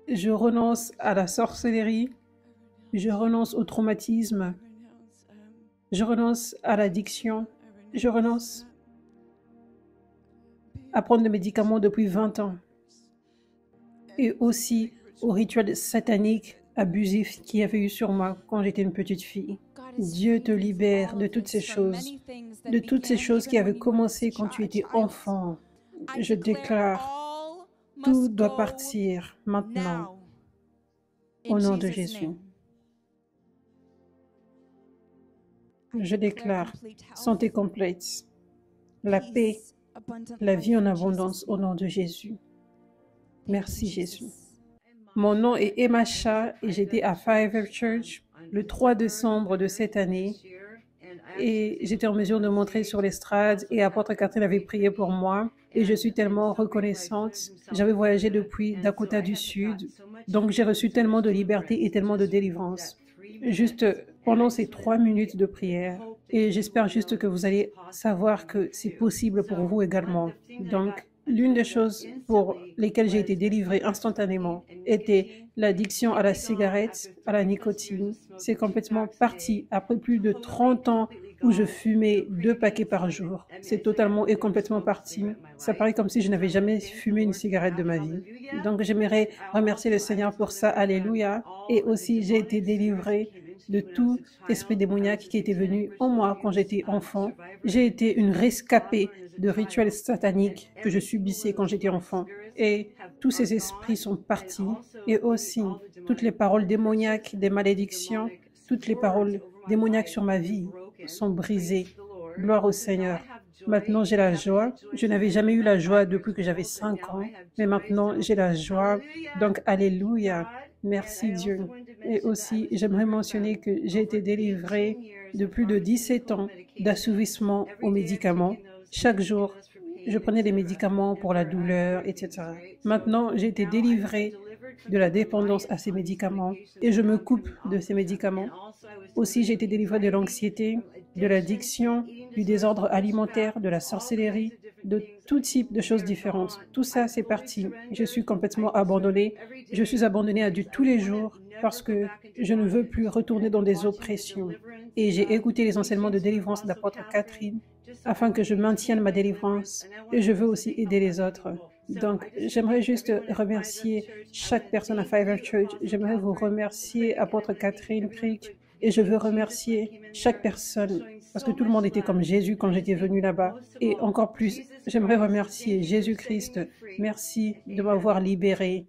Je renonce à la sorcellerie. Je renonce au traumatisme. Je renonce à l'addiction. Je renonce à prendre des médicaments depuis 20 ans. Et aussi au rituel satanique abusif qu'il y avait eu sur moi quand j'étais une petite fille. Dieu te libère de toutes ces choses qui avaient commencé quand tu étais enfant. Je déclare, tout doit partir maintenant, au nom de Jésus. Je déclare santé complète, la paix, la vie en abondance au nom de Jésus. Merci Jésus. Mon nom est Emma Shah et j'étais à Five Church le 3 décembre de cette année et j'étais en mesure de montrer sur l'estrade et apôtre Catherine avait prié pour moi et je suis tellement reconnaissante. J'avais voyagé depuis Dakota du Sud, donc j'ai reçu tellement de liberté et tellement de délivrance. Juste pendant ces 3 minutes de prière. Et j'espère juste que vous allez savoir que c'est possible pour vous également. Donc, l'une des choses pour lesquelles j'ai été délivrée instantanément était l'addiction à la cigarette, à la nicotine. C'est complètement parti après plus de 30 ans où je fumais 2 paquets par jour. C'est totalement et complètement parti. Ça paraît comme si je n'avais jamais fumé une cigarette de ma vie. Donc j'aimerais remercier le Seigneur pour ça. Alléluia. Et aussi j'ai été délivrée de tout esprit démoniaque qui était venu en moi quand j'étais enfant. J'ai été une rescapée de rituels sataniques que je subissais quand j'étais enfant. Et tous ces esprits sont partis. Et aussi toutes les paroles démoniaques, des malédictions, toutes les paroles démoniaques sur ma vie sont brisées. Gloire au Seigneur. Maintenant, j'ai la joie. Je n'avais jamais eu la joie depuis que j'avais 5 ans, mais maintenant, j'ai la joie. Donc, alléluia. Merci Dieu. Et aussi, j'aimerais mentionner que j'ai été délivrée de plus de 17 ans d'assouvissement aux médicaments. Chaque jour, je prenais des médicaments pour la douleur, etc. Maintenant, j'ai été délivrée de la dépendance à ces médicaments et je me coupe de ces médicaments. Aussi, j'ai été délivrée de l'anxiété, de l'addiction, du désordre alimentaire, de la sorcellerie, de tout type de choses différentes. Tout ça, c'est parti. Je suis complètement abandonnée. Je suis abandonnée à Dieu tous les jours parce que je ne veux plus retourner dans des oppressions. Et j'ai écouté les enseignements de délivrance d'apôtre Catherine afin que je maintienne ma délivrance et je veux aussi aider les autres. Donc, j'aimerais juste remercier chaque personne à Five Church. J'aimerais vous remercier, apôtre Catherine Crick, et je veux remercier chaque personne parce que tout le monde était comme Jésus quand j'étais venue là-bas. Et encore plus, j'aimerais remercier Jésus-Christ. Merci de m'avoir libérée.